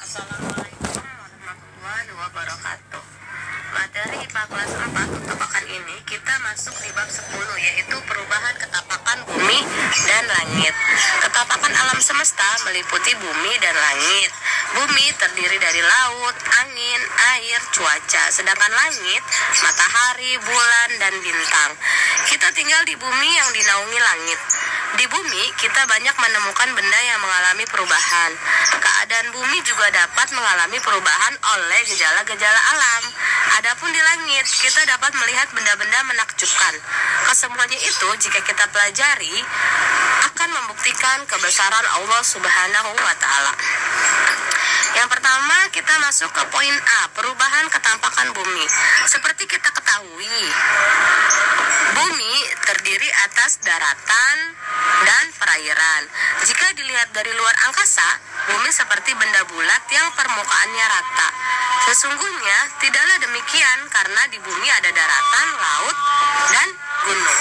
Assalamualaikum warahmatullahi wabarakatuh. Materi IPA kelas 4 untuk pekan ini kita masuk di bab 10, yaitu perubahan ketapakan bumi dan langit. Ketapakan alam semesta meliputi bumi dan langit. Bumi terdiri dari laut, angin, air, cuaca, sedangkan langit, matahari, bulan, dan bintang. Kita tinggal di bumi yang dinaungi langit. Di bumi, kita banyak menemukan benda yang mengalami perubahan. Keadaan bumi juga dapat mengalami perubahan oleh gejala-gejala alam. Adapun di langit, kita dapat melihat benda-benda menakjubkan. Kesemuanya itu, jika kita pelajari, akan membuktikan kebesaran Allah Subhanahu wa Ta'ala. Yang pertama, kita masuk ke poin A, perubahan ketampakan bumi. Seperti kita ketahui, bumi terdiri atas daratan dan perairan. Jika dilihat dari luar angkasa, bumi seperti benda bulat yang permukaannya rata. Sesungguhnya tidaklah demikian, karena di bumi ada daratan, laut, dan gunung.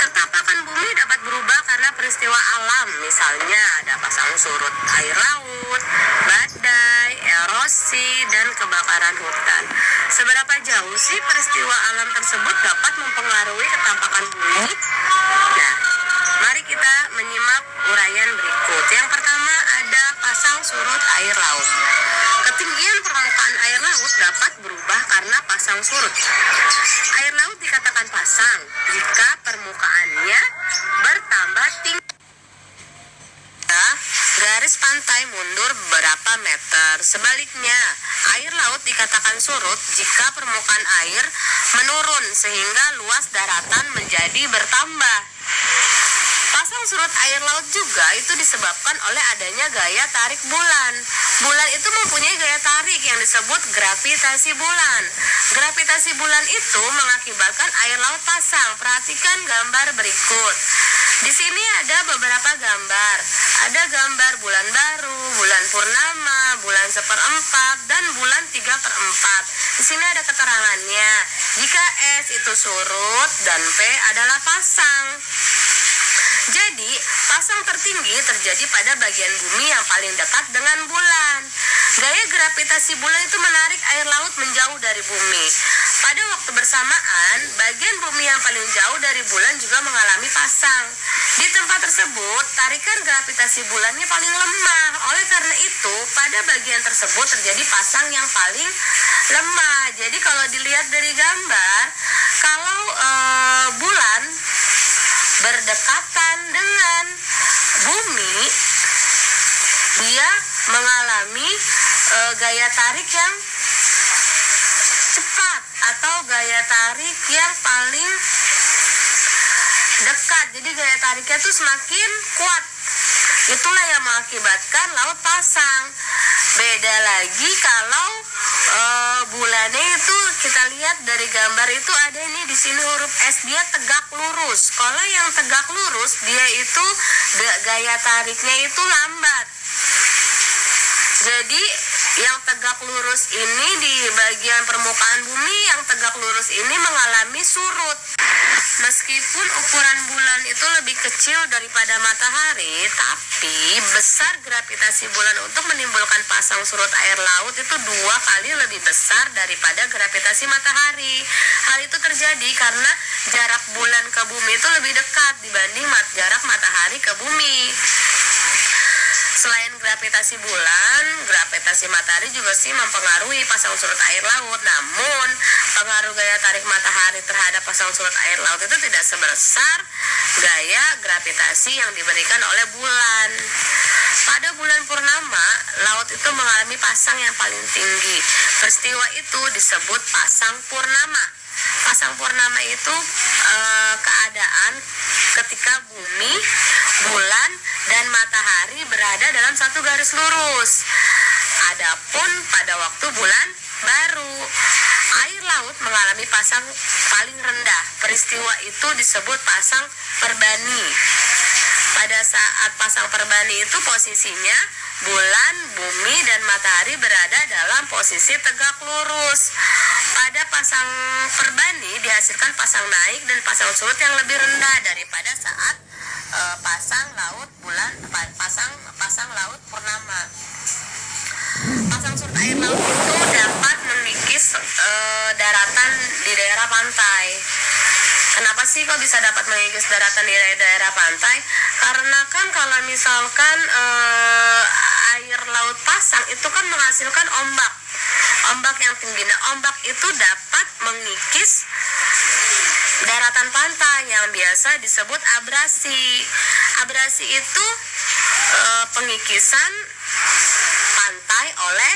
Ketapakan bumi dapat berubah karena peristiwa alam, misalnya ada pasang surut air laut, badai, erosi, dan kebakaran hutan. Seberapa jauh sih peristiwa alam tersebut dapat mempengaruhi ketampakan bumi? Nah, mari kita menyimak uraian berikut. Yang pertama ada pasang surut air laut. Ketinggian permukaan air laut dapat berubah karena pasang surut. Air laut dikatakan pasang jika permukaannya bertambah tinggi. Garis pantai mundur beberapa meter. Sebaliknya, air laut dikatakan surut jika permukaan air menurun sehingga luas daratan menjadi bertambah. Pasang surut air laut juga itu disebabkan oleh adanya gaya tarik bulan. Bulan itu mempunyai gaya tarik yang disebut gravitasi bulan. Gravitasi bulan itu mengakibatkan air laut pasang. Perhatikan gambar berikut. Di sini ada beberapa gambar. Ada gambar bulan baru, bulan purnama, bulan 1/4, dan bulan 3/4. Di sini ada keterangannya. Jika S itu surut dan P adalah pasang. Jadi, pasang tertinggi terjadi pada bagian bumi yang paling dekat dengan bulan. Gaya gravitasi bulan itu menarik air laut menjauh dari bumi. Pada waktu bersamaan, bagian bumi yang paling jauh dari bulan juga mengalami pasang. Di tempat tersebut, tarikan gravitasi bulannya paling lemah. Oleh karena itu, pada bagian tersebut terjadi pasang yang paling lemah. Jadi kalau dilihat dari gambar, kalau bulan berdekatan dengan bumi, dia mengalami gaya tarik yang cepat atau gaya tarik yang paling dekat. Jadi gaya tariknya tuh semakin kuat. Itulah yang mengakibatkan laut pasang. Beda lagi kalau bulannya itu kita lihat dari gambar itu ada ini di sini huruf S, dia tegak lurus. Kalau yang tegak lurus dia itu gaya tariknya itu lambat. Jadi yang tegak lurus ini di bagian permukaan bumi, yang tegak lurus ini mengalami surut. Meskipun ukuran bulan itu lebih kecil daripada matahari, tapi besar gravitasi bulan untuk menimbulkan pasang surut air laut itu 2 kali lebih besar daripada gravitasi matahari. Hal itu terjadi karena jarak bulan ke bumi itu lebih dekat dibanding jarak matahari ke bumi. Selain gravitasi bulan, gravitasi matahari juga sih mempengaruhi pasang surut air laut. Namun, pengaruh gaya tarik matahari terhadap pasang surut air laut itu tidak sebesar gaya gravitasi yang diberikan oleh bulan. Pada bulan purnama, laut itu mengalami pasang yang paling tinggi. Peristiwa itu disebut pasang purnama. Pasang purnama itu keadaan ketika bumi, bulan, dan matahari berada dalam satu garis lurus. Adapun pada waktu bulan baru, air laut mengalami pasang paling rendah. Peristiwa itu disebut pasang perbani. Pada saat pasang perbani itu posisinya bulan, bumi, dan matahari berada dalam posisi tegak lurus. Pada pasang perbani dihasilkan pasang naik dan pasang surut yang lebih rendah daripada saat pasang laut bulan, pasang laut purnama. Pasang surut air laut itu dapat mengikis daratan di daerah pantai. Kenapa sih kok bisa dapat mengikis daratan di daerah pantai? Karena kan kalau misalkan air laut pasang itu kan menghasilkan ombak yang tinggi. Nah, ombak itu dapat mengikis daratan pantai yang biasa disebut abrasi. Abrasi itu pengikisan pantai oleh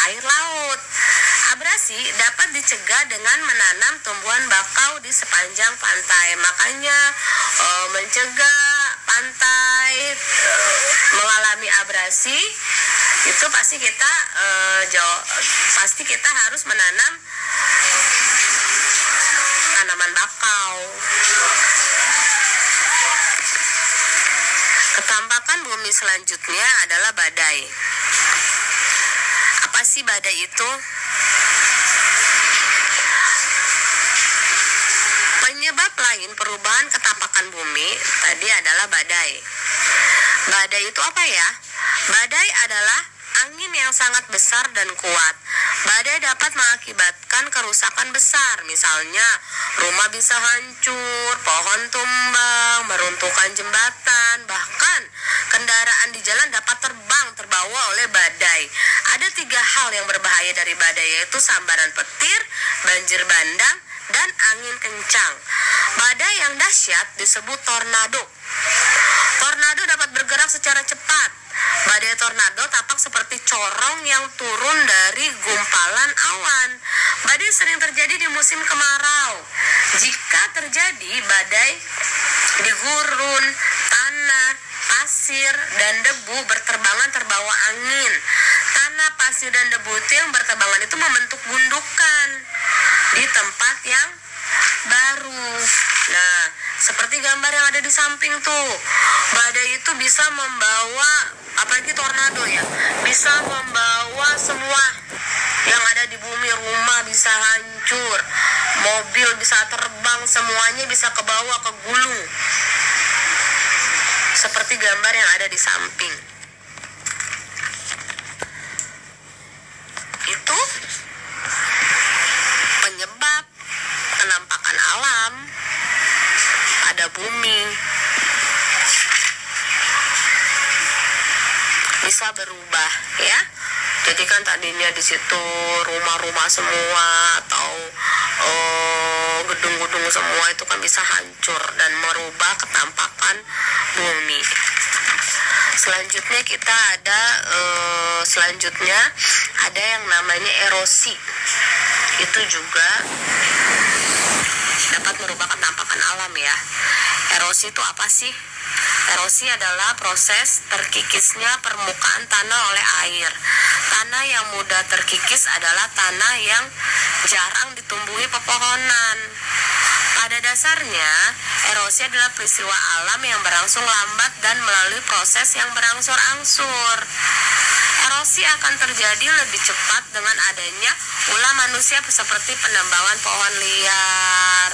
air laut. Abrasi dapat dicegah dengan menanam tumbuhan bakau di sepanjang pantai. Makanya mencegah pantai mengalami abrasi itu pasti kita harus menanam tanaman bakau. Ketampakan bumi selanjutnya adalah badai. Apa sih badai itu? Penyebab lain perubahan ketampakan bumi tadi adalah badai. Badai itu apa ya? Badai adalah angin yang sangat besar dan kuat. Badai dapat mengakibatkan kerusakan besar, misalnya rumah bisa hancur, pohon tumbang, meruntuhkan jembatan, bahkan kendaraan di jalan dapat terbawa oleh badai. Ada 3 hal yang berbahaya dari badai, yaitu sambaran petir, banjir bandang, dan angin kencang. Badai yang dahsyat disebut tornado. Tornado dapat bergerak secara cepat. Badai tornado tampak seperti corong yang turun dari gumpalan awan. Badai sering terjadi di musim kemarau. Jika terjadi badai di gurun, tanah, pasir, dan debu berterbangan terbawa angin. Tanah, pasir, dan debu itu yang berterbangan itu membentuk gundukan di tempat yang baru. Nah, seperti gambar yang ada di samping tuh, badai itu bisa membawa, apalagi tornado ya, bisa membawa semua yang ada di bumi. Rumah bisa hancur, mobil bisa terbang, semuanya bisa ke bawah, ke gulung, seperti gambar yang ada di samping. Itu penyebab penampakan alam pada bumi. Bisa berubah ya. Jadi kan tadinya di situ rumah-rumah semua atau gedung-gedung semua itu kan bisa hancur dan merubah ketampakan bumi. Selanjutnya kita ada yang namanya erosi. Itu juga dapat merubah ketampakan alam ya. Erosi itu apa sih? Erosi adalah proses terkikisnya permukaan tanah oleh air. Tanah yang mudah terkikis adalah tanah yang jarang ditumbuhi pepohonan. Pada dasarnya, erosi adalah peristiwa alam yang berangsur lambat dan melalui proses yang berangsur-angsur. Erosi akan terjadi lebih cepat dengan adanya ulah manusia seperti penebangan pohon liar.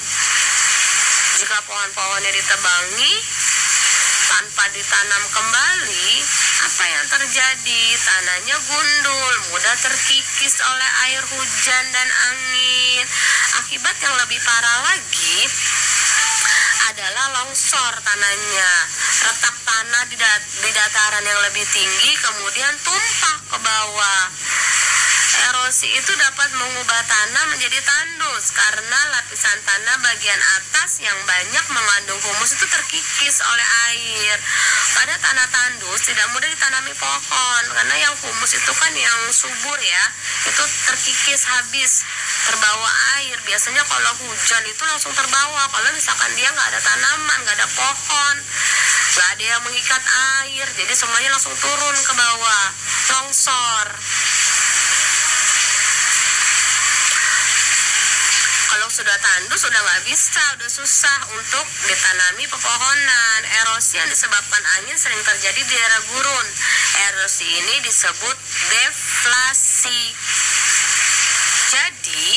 Jika pohon-pohonnya ditebangi tanpa ditanam kembali, apa yang terjadi? Tanahnya gundul, mudah terkikis oleh air hujan dan angin. Akibat yang lebih parah lagi adalah longsor tanahnya. Retak tanah di dataran yang lebih tinggi kemudian tumpah ke bawah. Erosi itu dapat mengubah tanah menjadi tandus karena lapisan tanah bagian atas yang banyak mengandung humus itu terkikis oleh air. Pada tanah tandus tidak mudah ditanami pohon karena yang humus itu kan yang subur ya, itu terkikis habis terbawa air. Biasanya kalau hujan itu langsung terbawa. Kalau misalkan dia nggak ada tanaman, nggak ada pohon, nggak ada yang mengikat air, jadi semuanya langsung turun ke bawah, longsor. Kalau sudah tandus sudah nggak bisa, udah susah untuk ditanami pepohonan. Erosi yang disebabkan angin sering terjadi di daerah gurun. Erosi ini disebut deflasi. Jadi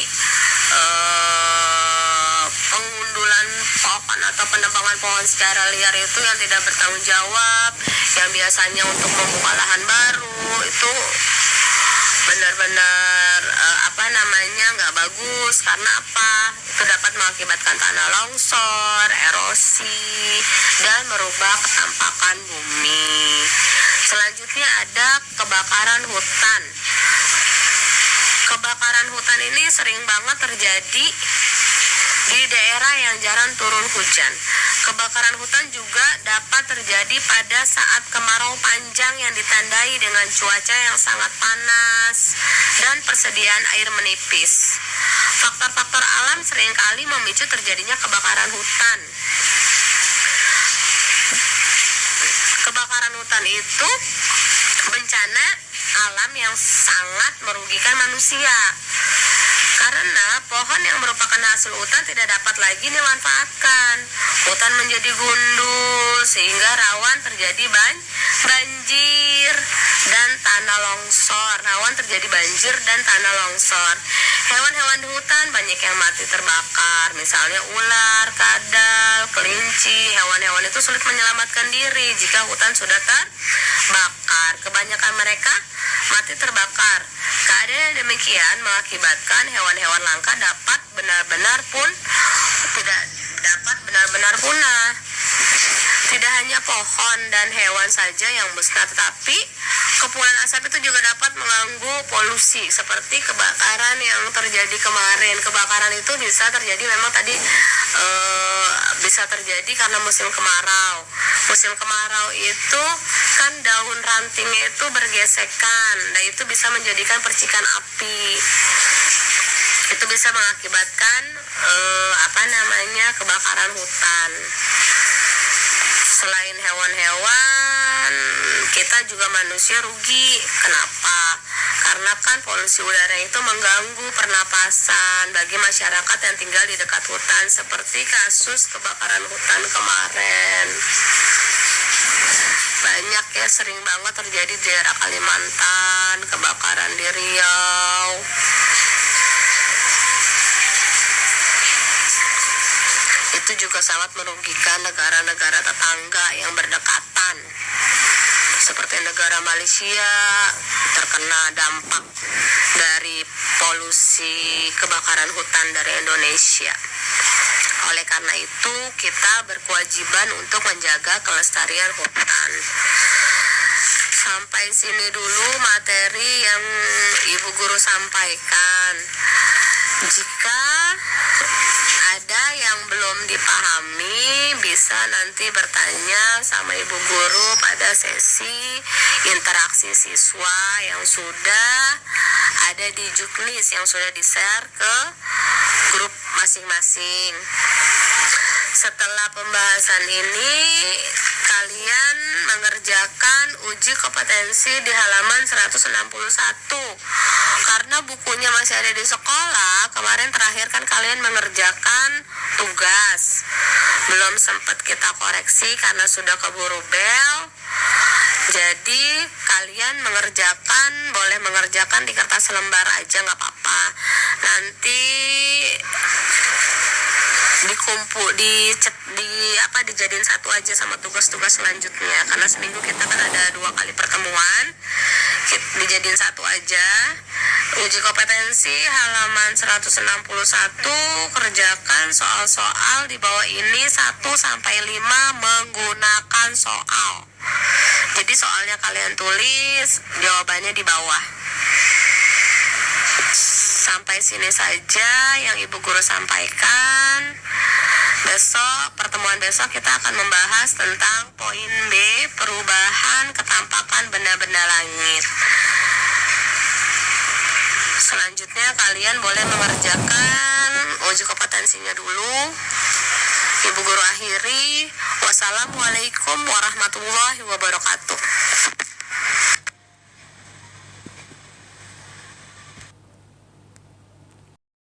pengundulan pohon atau penebangan pohon secara liar itu yang tidak bertanggung jawab, yang biasanya untuk membuka lahan baru, itu benar benar-benar nggak bagus. Karena apa? Itu dapat mengakibatkan tanah longsor, erosi, dan merubah ketampakan bumi. Selanjutnya ada kebakaran hutan. Kebakaran hutan ini sering banget terjadi di daerah yang jarang turun hujan. Kebakaran hutan juga dapat terjadi pada saat kemarau panjang yang ditandai dengan cuaca yang sangat panas dan persediaan air menipis. Faktor-faktor alam seringkali memicu terjadinya kebakaran hutan. Kebakaran hutan itu bencana alam yang sangat merugikan manusia. Karena pohon yang merupakan hasil hutan tidak dapat lagi dimanfaatkan. Hutan menjadi gundul sehingga rawan terjadi banjir dan tanah longsor. Hewan-hewan di hutan banyak yang mati terbakar, misalnya ular, kadal, kelinci. Hewan-hewan itu sulit menyelamatkan diri jika hutan sudah terbakar. Kebanyakan mereka mati terbakar. Keadaan yang demikian mengakibatkan hewan-hewan langka dapat benar-benar punah. Tidak hanya pohon dan hewan saja yang musnah, tetapi kepulan asap itu juga dapat mengganggu polusi seperti kebakaran yang terjadi kemarin. Kebakaran itu bisa terjadi memang tadi bisa terjadi karena musim kemarau. Musim kemarau itu kan daun rantingnya itu bergesekan, dan itu bisa menjadikan percikan api. Itu bisa mengakibatkan kebakaran hutan. Selain hewan-hewan, kita juga manusia rugi. Kenapa? Karena kan polusi udara itu mengganggu pernapasan bagi masyarakat yang tinggal di dekat hutan, seperti kasus kebakaran hutan kemarin. Banyak ya, sering banget terjadi di daerah Kalimantan, kebakaran di Riau. Itu juga sangat merugikan negara-negara tetangga yang berdekatan. Seperti negara Malaysia terkena dampak dari polusi kebakaran hutan dari Indonesia. Oleh karena itu, kita berkewajiban untuk menjaga kelestarian hutan. Sampai sini dulu materi yang Ibu Guru sampaikan. Jika ada yang belum dipahami, bisa nanti bertanya sama Ibu Guru pada sesi interaksi siswa yang sudah ada di Juknis, yang sudah di-share ke grup masing-masing. Setelah pembahasan ini, kalian mengerjakan uji kompetensi di halaman 161. Karena bukunya masih ada di sekolah, kemarin terakhir kan kalian mengerjakan tugas. Belum sempat kita koreksi karena sudah keburu bel. Jadi kalian boleh mengerjakan di kertas lembar aja, nggak apa-apa. Nanti dijadiin satu aja sama tugas-tugas selanjutnya, karena seminggu kita kan ada 2 kali pertemuan. Dijadiin satu aja. Uji kompetensi halaman 161, kerjakan soal-soal di bawah ini 1-5 menggunakan soal. Jadi soalnya kalian tulis, jawabannya di bawah. Sampai sini saja yang Ibu Guru sampaikan. Pertemuan besok kita akan membahas tentang poin B, perubahan ketampakan benda-benda langit. Selanjutnya kalian boleh mengerjakan uji kompetensinya dulu. Ibu Guru akhiri. Wassalamualaikum warahmatullahi wabarakatuh.